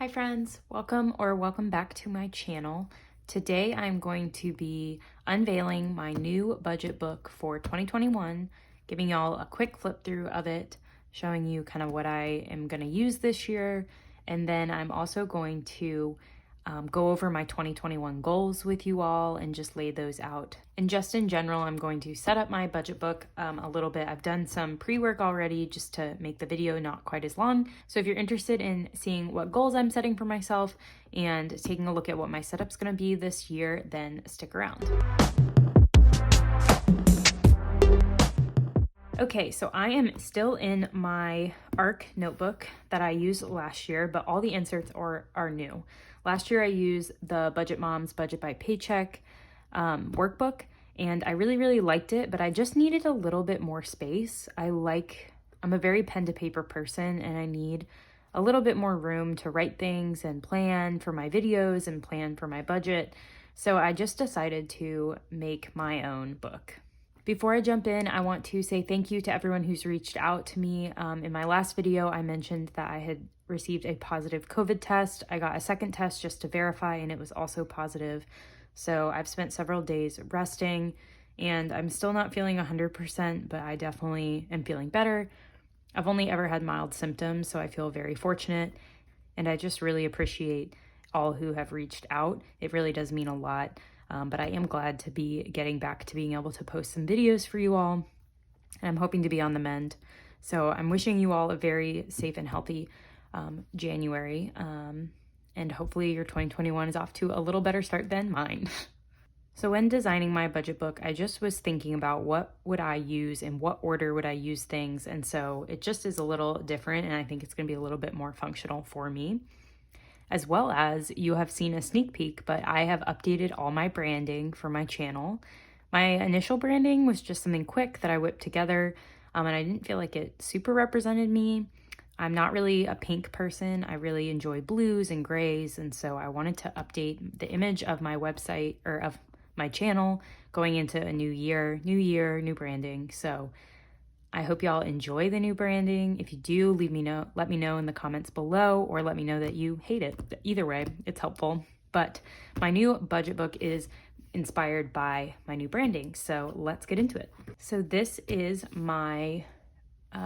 Hi friends, welcome back to my channel. Today I'm going to be unveiling my new budget book for 2021, giving y'all a quick flip through of it, showing you kind of what I am going to use this year, and then I'm also going to go over my 2021 goals with you all and just lay those out. And just in general, I'm going to set up my budget book a little bit. I've done some pre-work already just to make the video not quite as long. So if you're interested in seeing what goals I'm setting for myself and taking a look at what my setup's gonna be this year, then stick around. Okay, so I am still in my ARC notebook that I used last year, but all the inserts are new. Last year I used the Budget Moms Budget by Paycheck workbook, and I really liked it, but I just needed a little bit more space. I'm a very pen to paper person, and I need a little bit more room to write things and plan for my videos and plan for my budget. So I just decided to make my own book. Before I jump in, I want to say thank you to everyone who's reached out to me. In my last video, I mentioned that I had received a positive COVID test. I got a second test just to verify, and it was also positive. So I've spent several days resting, and I'm still not feeling 100%, but I definitely am feeling better. I've only ever had mild symptoms, so I feel very fortunate, and I just really appreciate all who have reached out. It really does mean a lot. But I am glad to be getting back to being able to post some videos for you all, and I'm hoping to be on the mend. So I'm wishing you all a very safe and healthy January, and hopefully your 2021 is off to a little better start than mine. So when designing my budget book, I just was thinking about what would I use, in what order would I use things, and so it just is a little different, and I think it's going to be a little bit more functional for me. As well as, you have seen a sneak peek, but I have updated all my branding for my channel. My initial branding was just something quick that I whipped together, and I didn't feel like it super represented me. I'm not really a pink person. I really enjoy blues and grays, and so I wanted to update the image of my website, or of my channel, going into a new year, new branding. So I hope y'all enjoy the new branding. If you do, let me know in the comments below, or let me know that you hate it. Either way, it's helpful. But my new budget book is inspired by my new branding, so let's get into it. So this is my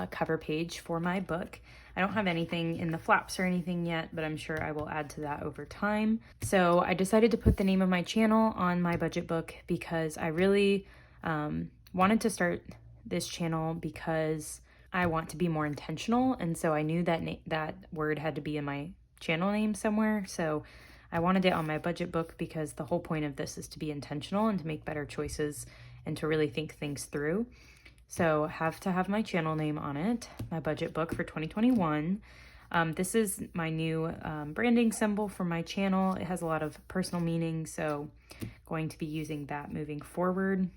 cover page for my book. I don't have anything in the flaps or anything yet, but I'm sure I will add to that over time. So I decided to put the name of my channel on my budget book because I really wanted to start this channel because I want to be more intentional, and so I knew that that word had to be in my channel name somewhere. So I wanted it on my budget book because the whole point of this is to be intentional and to make better choices and to really think things through. So I have to have my channel name on it, my budget book for 2021. This is my new branding symbol for my channel. It has a lot of personal meaning, so going to be using that moving forward.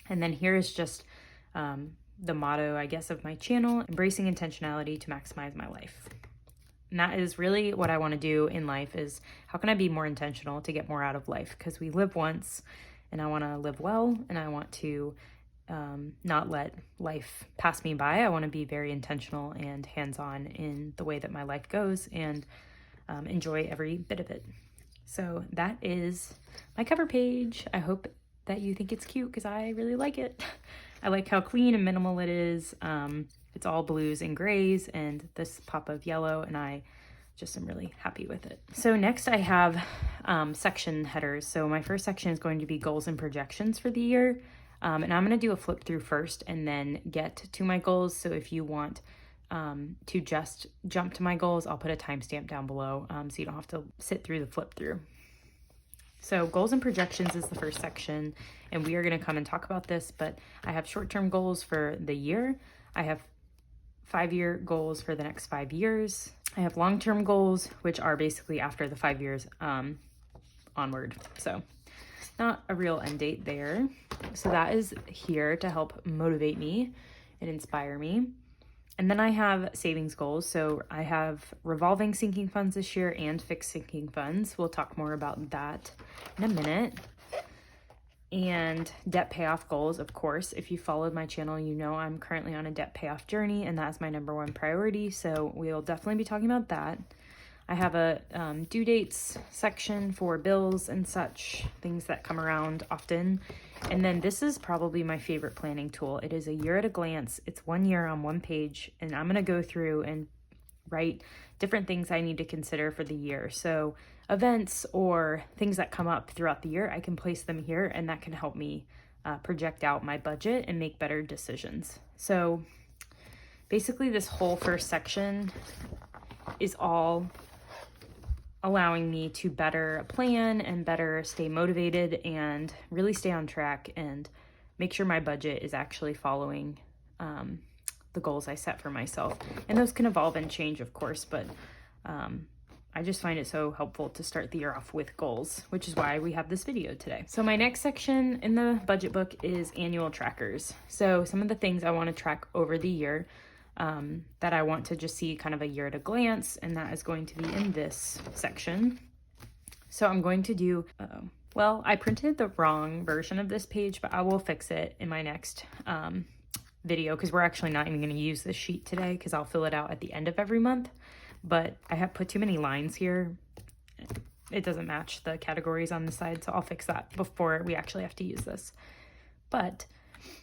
And then here is just the motto, I guess, of my channel: embracing intentionality to maximize my life. And that is really what I want to do in life, is how can I be more intentional to get more out of life? Because we live once, and I want to live well, and I want to not let life pass me by. I want to be very intentional and hands-on in the way that my life goes, and enjoy every bit of it. So that is my cover page. I hope that you think it's cute, because I really like it. I like how clean and minimal it is. It's all blues and grays and this pop of yellow, and I just am really happy with it. So next I have section headers. So my first section is going to be goals and projections for the year. And I'm going to do a flip through first and then get to my goals. So if you want to just jump to my goals, I'll put a timestamp down below so you don't have to sit through the flip through. So goals and projections is the first section, and we are going to come and talk about this, but I have short-term goals for the year. I have 5-year goals for the next 5 years. I have long-term goals, which are basically after the 5 years onward. So not a real end date there. So that is here to help motivate me and inspire me. And then I have savings goals. So I have revolving sinking funds this year and fixed sinking funds. We'll talk more about that in a minute. And debt payoff goals, of course. If you followed my channel, you know I'm currently on a debt payoff journey, and that's my #1 priority. So we'll definitely be talking about that. I have a due dates section for bills and such, things that come around often. And then this is probably my favorite planning tool. It is a year at a glance. It's 1 year on one page, and I'm going to go through and write different things I need to consider for the year. So events or things that come up throughout the year, I can place them here, and that can help me project out my budget and make better decisions. So basically this whole first section is all allowing me to better plan and better stay motivated and really stay on track and make sure my budget is actually following the goals I set for myself. And those can evolve and change, of course, but I just find it so helpful to start the year off with goals, which is why we have this video today. So my next section in the budget book is annual trackers. So some of the things I want to track over the year that I want to just see kind of a year at a glance, and that is going to be in this section. So I'm going to do, well, I printed the wrong version of this page, but I will fix it in my next video, because we're actually not even going to use this sheet today because I'll fill it out at the end of every month. But I have put too many lines here. It doesn't match the categories on the side, so I'll fix that before we actually have to use this. But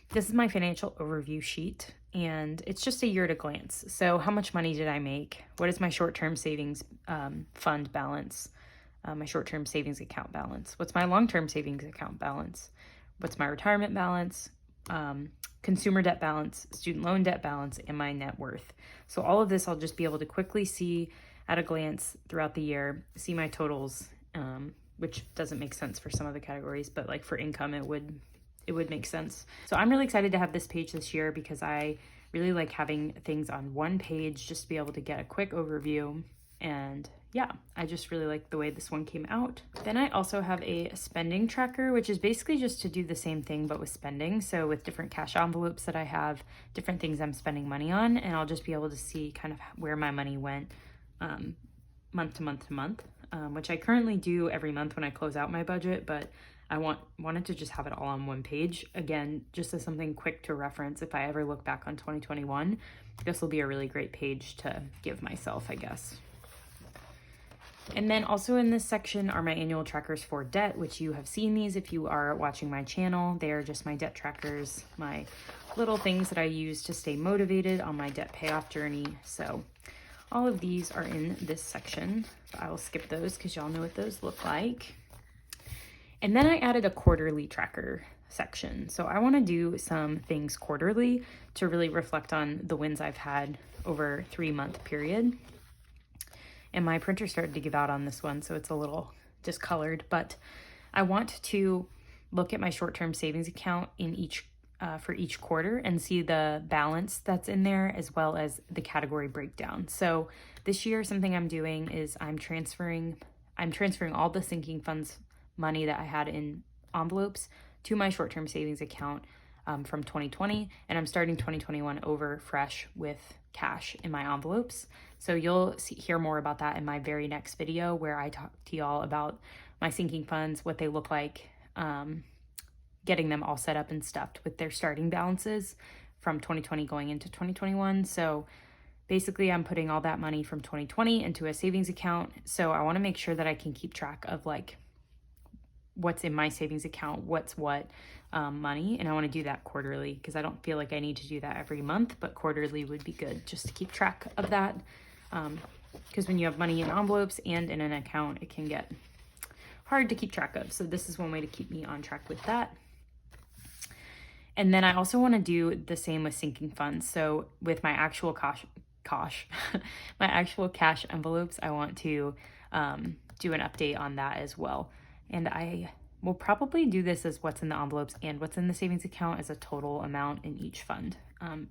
this is my financial overview sheet, and it's just a year at a glance. So how much money did I make? What is my short-term savings fund balance? My short-term savings account balance? What's my long-term savings account balance? What's my retirement balance? Consumer debt balance, student loan debt balance, and my net worth. So all of this I'll just be able to quickly see at a glance throughout the year, see my totals, which doesn't make sense for some of the categories, but like for income, it would make sense. So I'm really excited to have this page this year because I really like having things on one page just to be able to get a quick overview. And yeah, I just really like the way this one came out. Then I also have a spending tracker, which is basically just to do the same thing, but with spending. So with different cash envelopes that I have, different things I'm spending money on, and I'll just be able to see kind of where my money went month to month to month, which I currently do every month when I close out my budget, but I wanted to just have it all on one page. Again, just as something quick to reference if I ever look back on 2021, this will be a really great page to give myself, I guess. And then also in this section are my annual trackers for debt, which you have seen these if you are watching my channel. They are just my debt trackers, my little things that I use to stay motivated on my debt payoff journey. So all of these are in this section. I will skip those because y'all know what those look like. And then I added a quarterly tracker section. So I want to do some things quarterly to really reflect on the wins I've had over a 3-month period. And my printer started to give out on this one, so it's a little discolored, but I want to look at my short-term savings account in for each quarter and see the balance that's in there as well as the category breakdown. So this year, something I'm doing is I'm transferring all the sinking funds money that I had in envelopes to my short-term savings account from 2020, and I'm starting 2021 over fresh with cash in my envelopes. So you'll hear more about that in my very next video where I talk to y'all about my sinking funds, what they look like, getting them all set up and stuffed with their starting balances from 2020 going into 2021. So basically I'm putting all that money from 2020 into a savings account. So I want to make sure that I can keep track of like what's in my savings account, what's what money, and I want to do that quarterly because I don't feel like I need to do that every month, but quarterly would be good just to keep track of that, because when you have money in envelopes and in an account, it can get hard to keep track of. So this is one way to keep me on track with that. And then I also want to do the same with sinking funds. So with my actual my actual cash envelopes, I want to do an update on that as well. And I will probably do this as what's in the envelopes and what's in the savings account as a total amount in each fund.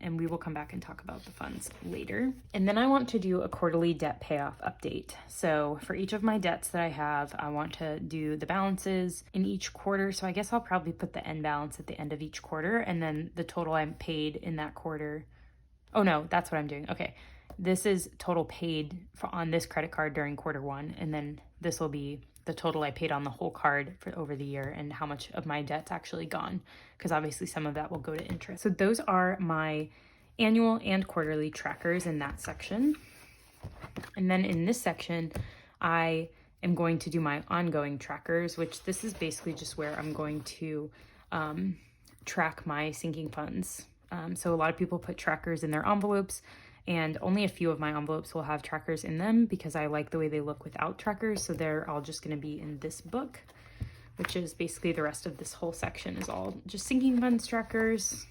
And we will come back and talk about the funds later. And then I want to do a quarterly debt payoff update. So for each of my debts that I have, I want to do the balances in each quarter. So I guess I'll probably put the end balance at the end of each quarter and then the total I'm paid in that quarter. Oh no, that's what I'm doing. Okay. This is total paid on this credit card during quarter one. And then this will be the total I paid on the whole card for over the year and how much of my debt's actually gone, because obviously some of that will go to interest. So those are my annual and quarterly trackers in that section. And then in this section, I am going to do my ongoing trackers, which this is basically just where I'm going to track my sinking funds. So a lot of people put trackers in their envelopes, and only a few of my envelopes will have trackers in them because I like the way they look without trackers. So they're all just going to be in this book, which is basically the rest of this whole section is all just sinking funds trackers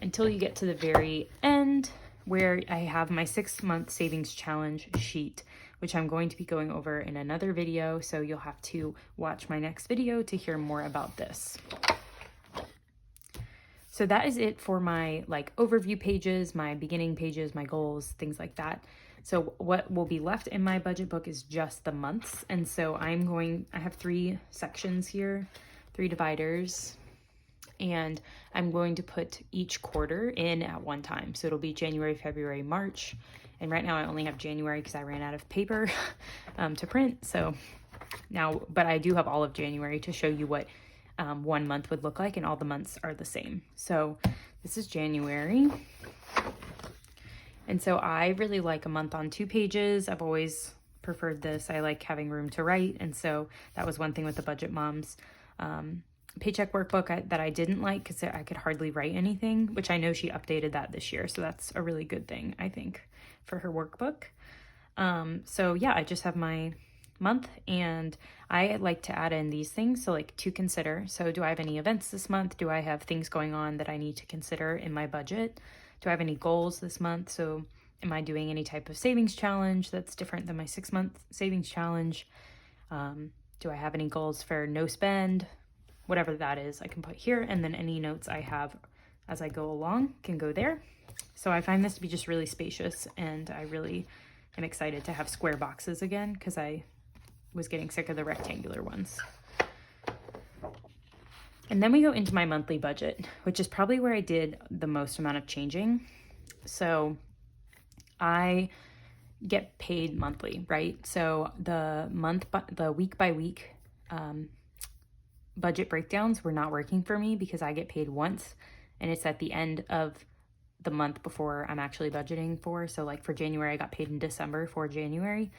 until you get to the very end where I have my 6-month savings challenge sheet, which I'm going to be going over in another video. So you'll have to watch my next video to hear more about this. So that is it for my like overview pages, my beginning pages, my goals, things like that. So what will be left in my budget book is just the months. And so I have 3 sections here, 3 dividers, and I'm going to put each quarter in at one time. So it'll be January, February, March. And right now I only have January because I ran out of paper to print. So now, but I do have all of January to show you what 1 month would look like, and all the months are the same. So this is January. And so I really like a month on 2 pages. I've always preferred this. I like having room to write. And so that was one thing with the Budget Moms paycheck workbook that I didn't like because I could hardly write anything, which I know she updated that this year. So that's a really good thing, I think, for her workbook. So yeah, I just have my month, and I like to add in these things. So like to consider. So do I have any events this month? Do I have things going on that I need to consider in my budget? Do I have any goals this month? So am I doing any type of savings challenge that's different than my 6-month savings challenge? Do I have any goals for no spend? Whatever that is, I can put here, and then any notes I have as I go along can go there. So I find this to be just really spacious, and I really am excited to have square boxes again because I was getting sick of the rectangular ones. And then we go into my monthly budget, which is probably where I did the most amount of changing. So I get paid monthly, right? So the week by week budget breakdowns were not working for me because I get paid once, and it's at the end of the month before I'm actually budgeting for. So like for January, I got paid in December for January.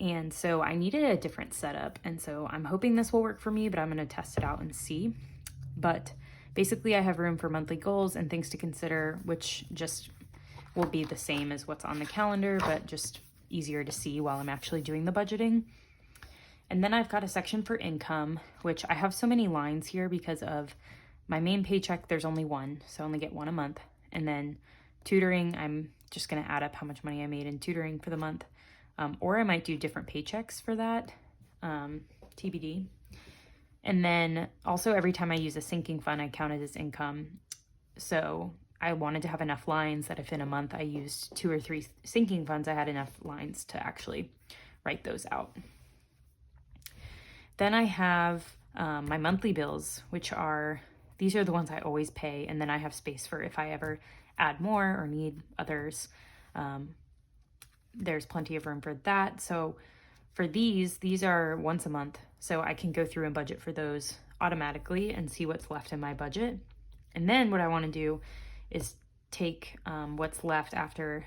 And so I needed a different setup. And so I'm hoping this will work for me, but I'm going to test it out and see. But basically I have room for monthly goals and things to consider, which just will be the same as what's on the calendar, but just easier to see while I'm actually doing the budgeting. And then I've got a section for income, which I have so many lines here because of my main paycheck. There's only one, so I only get one a month. And then tutoring, I'm just going to add up how much money I made in tutoring for the month. Or I might do different paychecks for that, TBD. And then also every time I use a sinking fund, I count it as income. So I wanted to have enough lines that if in a month I used 2 or 3 sinking funds, I had enough lines to actually write those out. Then I have my monthly bills, these are the ones I always pay. And then I have space for if I ever add more or need others. There's plenty of room for that. So for these are once a month. So I can go through and budget for those automatically and see what's left in my budget. And then what I want to do is take what's left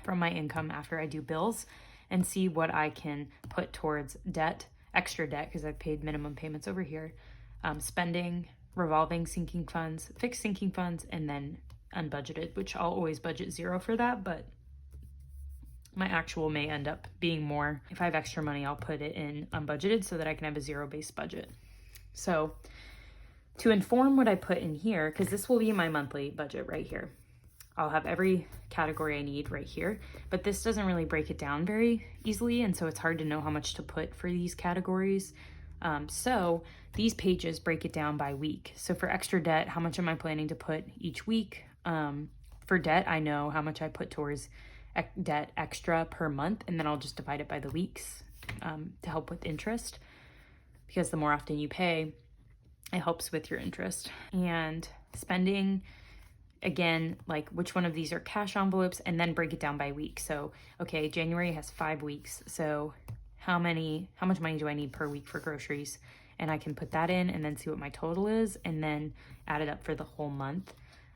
from my income after I do bills and see what I can put towards debt, extra debt, because I've paid minimum payments over here, spending, revolving sinking funds, fixed sinking funds, and then unbudgeted, which I'll always budget 0 for that, but my actual may end up being more. If I have extra money, I'll put it in unbudgeted so that I can have a 0-based budget. So to inform what I put in here, because this will be my monthly budget right here, I'll have every category I need right here, but this doesn't really break it down very easily, and so it's hard to know how much to put for these categories. So these pages break it down by week. So for extra debt, how much am I planning to put each week? For debt, I know how much I put towards debt extra per month, and then I'll just divide it by the weeks to help with interest, because the more often you pay, it helps with your interest. And spending, again, like which one of these are cash envelopes, and then break it down by week. So, okay, January has 5 weeks. So how much money do I need per week for groceries? And I can put that in and then see what my total is, and then add it up for the whole month.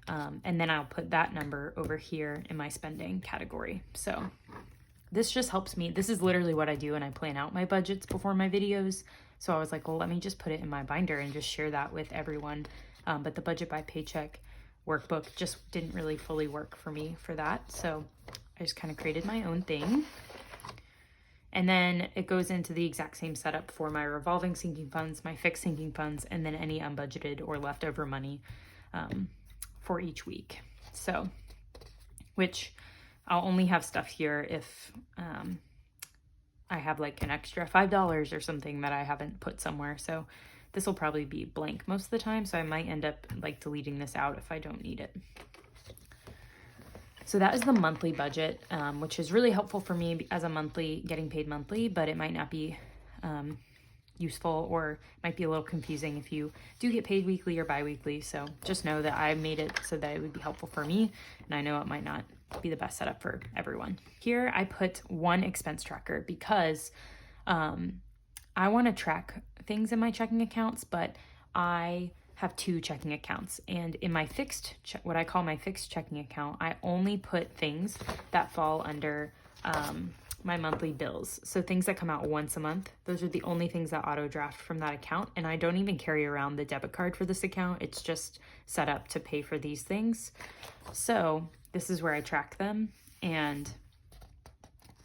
And then I'll put that number over here in my spending category. So this just helps me. This is literally what I do, and I plan out my budgets before my videos. So I was like, well, let me just put it in my binder and just share that with everyone. But the budget by paycheck workbook just didn't really fully work for me for that. So I just kind of created my own thing. And then it goes into the exact same setup for my revolving sinking funds, my fixed sinking funds, and then any unbudgeted or leftover money for each week. So, which I'll only have stuff here if I have like an extra $5 or something that I haven't put somewhere. So this will probably be blank most of the time. So I might end up like deleting this out if I don't need it. So that is the monthly budget, which is really helpful for me as a monthly, getting paid monthly, but it might not be useful or might be a little confusing if you do get paid weekly or bi-weekly. So just know that I made it so that it would be helpful for me, and I know it might not be the best setup for everyone. Here I put one expense tracker because I want to track things in my checking accounts, but I have two checking accounts, and in my what I call my fixed checking account, I only put things that fall under my monthly bills. So things that come out once a month, those are the only things that auto draft from that account. And I don't even carry around the debit card for this account. It's just set up to pay for these things. So this is where I track them, and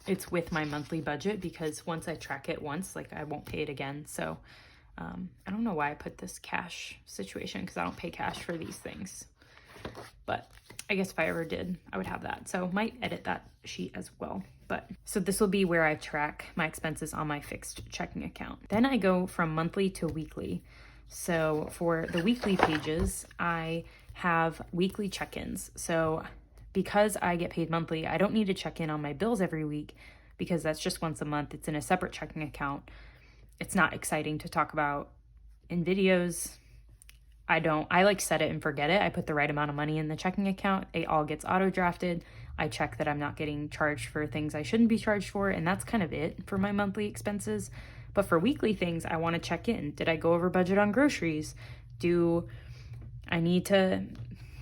it's with my monthly budget because once I track it once, like I won't pay it again. So I don't know why I put this cash situation because I don't pay cash for these things. But I guess if I ever did, I would have that. So might edit that sheet as well. But so this will be where I track my expenses on my fixed checking account. Then I go from monthly to weekly. So for the weekly pages, I have weekly check-ins. So because I get paid monthly, I don't need to check in on my bills every week because that's just once a month. It's in a separate checking account. It's not exciting to talk about in videos. I like set it and forget it. I put the right amount of money in the checking account. It all gets auto drafted. I check that I'm not getting charged for things I shouldn't be charged for. And that's kind of it for my monthly expenses. But for weekly things, I want to check in. Did I go over budget on groceries? Do I need to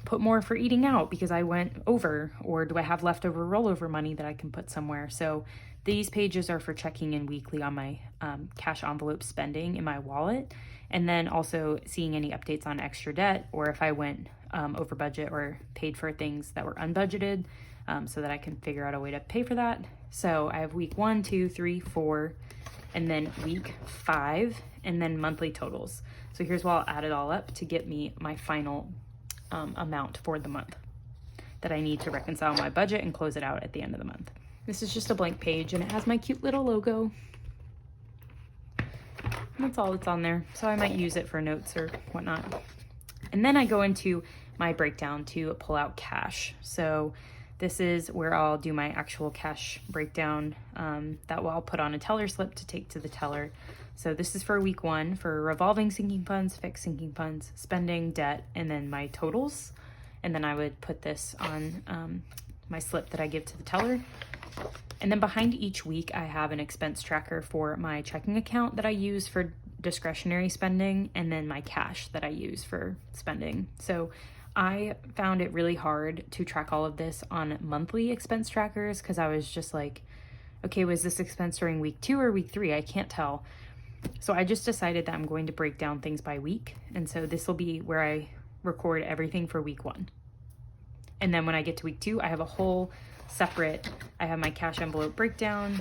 put more for eating out because I went over? Or do I have leftover rollover money that I can put somewhere? So these pages are for checking in weekly on my cash envelope spending in my wallet. And then also seeing any updates on extra debt or if I went over budget or paid for things that were unbudgeted so that I can figure out a way to pay for that. So I have week 1, 2, 3, 4, and then week 5, and then monthly totals. So here's where I'll add it all up to get me my final amount for the month that I need to reconcile my budget and close it out at the end of the month. This is just a blank page and it has my cute little logo. That's all that's on there. So I might use it for notes or whatnot. And then I go into my breakdown to pull out cash. So this is where I'll do my actual cash breakdown that I'll put on a teller slip to take to the teller. So this is for week 1 for revolving sinking funds, fixed sinking funds, spending, debt, and then my totals. And then I would put this on my slip that I give to the teller. And then behind each week, I have an expense tracker for my checking account that I use for discretionary spending, and then my cash that I use for spending. So I found it really hard to track all of this on monthly expense trackers because I was just like, okay, was this expense during week 2 or week 3? I can't tell. So I just decided that I'm going to break down things by week. And so this will be where I record everything for week 1. And then when I get to week 2, I have a whole separate, I have my cash envelope breakdown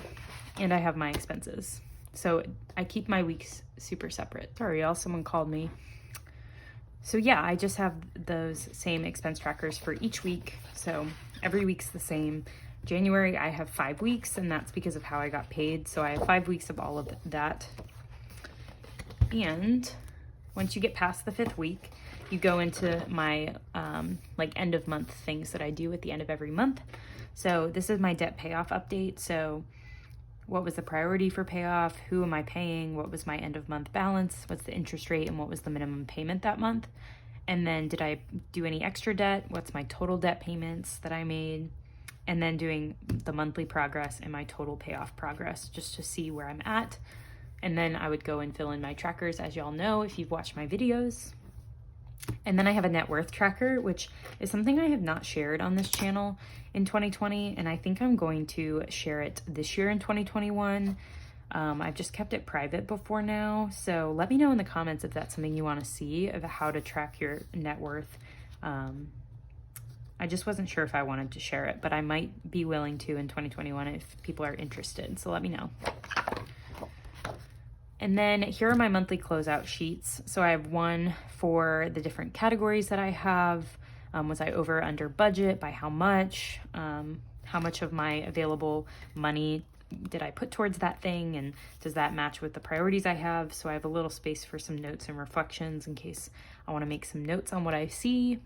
and I have my expenses. So I keep my weeks super separate. Sorry, y'all, someone called me. So yeah, I just have those same expense trackers for each week. So every week's the same. January, I have 5 weeks, and that's because of how I got paid. So I have 5 weeks of all of that. And once you get past the 5th week, you go into my like end of month things that I do at the end of every month. So this is my debt payoff update. So what was the priority for payoff? Who am I paying? What was my end of month balance? What's the interest rate? And what was the minimum payment that month? And then did I do any extra debt? What's my total debt payments that I made? And then doing the monthly progress and my total payoff progress just to see where I'm at. And then I would go and fill in my trackers, as y'all know if you've watched my videos. And then I have a net worth tracker, which is something I have not shared on this channel in 2020. And I think I'm going to share it this year in 2021. I've just kept it private before now. So let me know in the comments if that's something you want to see, of how to track your net worth. I just wasn't sure if I wanted to share it, but I might be willing to in 2021 if people are interested. So let me know. And then here are my monthly closeout sheets. So I have one for the different categories that I have. Was I over or under budget? By how much? How much of my available money did I put towards that thing? And does that match with the priorities I have? So I have a little space for some notes and reflections in case I want to make some notes on what I see.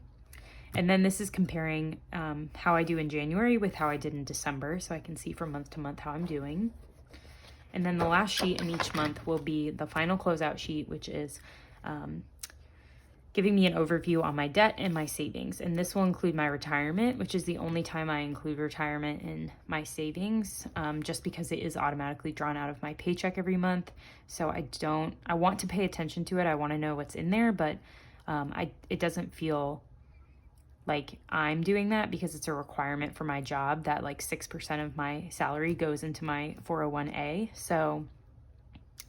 And then this is comparing how I do in January with how I did in December. So I can see from month to month how I'm doing. And then the last sheet in each month will be the final closeout sheet, which is giving me an overview on my debt and my savings. And this will include my retirement, which is the only time I include retirement in my savings, just because it is automatically drawn out of my paycheck every month. So I want to pay attention to it. I want to know what's in there, but it doesn't feel like I'm doing that because it's a requirement for my job that like 6% of my salary goes into my 401a. So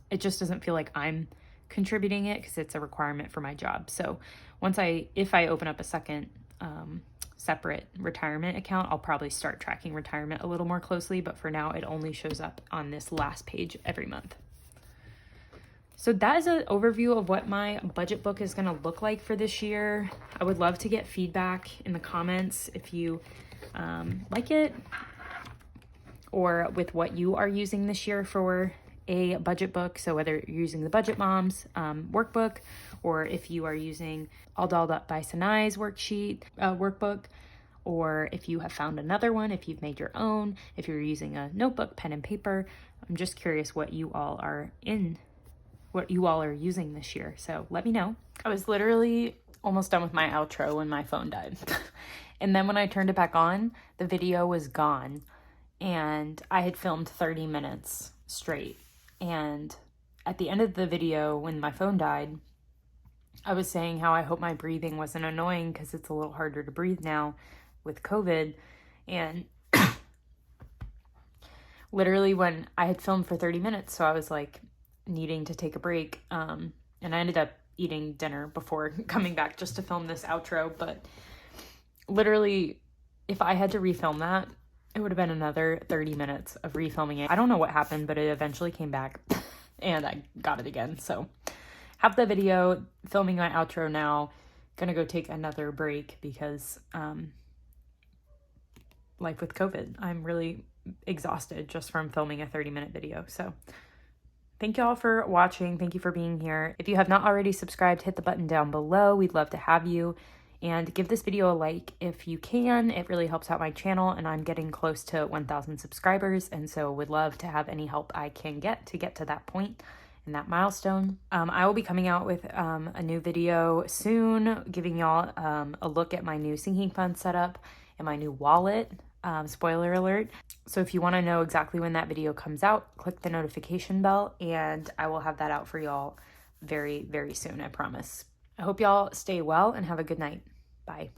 it just doesn't feel like I'm contributing it because it's a requirement for my job. So if I open up a second separate retirement account, I'll probably start tracking retirement a little more closely. But for now, it only shows up on this last page every month. So that is an overview of what my budget book is going to look like for this year. I would love to get feedback in the comments if you like it, or with what you are using this year for a budget book. So whether you're using the Budget Moms workbook, or if you are using All Dolled Up by Sanai's workbook, or if you have found another one, if you've made your own, if you're using a notebook, pen and paper. I'm just curious what you all are using this year. So let me know. I was literally almost done with my outro when my phone died. And then when I turned it back on, the video was gone. And I had filmed 30 minutes straight. And at the end of the video, when my phone died, I was saying how I hope my breathing wasn't annoying because it's a little harder to breathe now with COVID. And literally when I had filmed for 30 minutes, so I was like, needing to take a break, and I ended up eating dinner before coming back just to film this outro. But literally, if I had to refilm that, it would have been another 30 minutes of refilming it. I don't know what happened, but it eventually came back and I got it again. So have the video, filming my outro now, gonna go take another break because life with COVID, I'm really exhausted just from filming a 30-minute video. So thank you all for watching. Thank you for being here. If you have not already subscribed, hit the button down below. We'd love to have you. And give this video a like if you can. It really helps out my channel, and I'm getting close to 1,000 subscribers. And so would love to have any help I can get to that point and that milestone. I will be coming out with a new video soon, giving y'all a look at my new sinking fund setup and my new wallet. Spoiler alert. So if you want to know exactly when that video comes out, click the notification bell and I will have that out for y'all very, very soon, I promise. I hope y'all stay well and have a good night. Bye.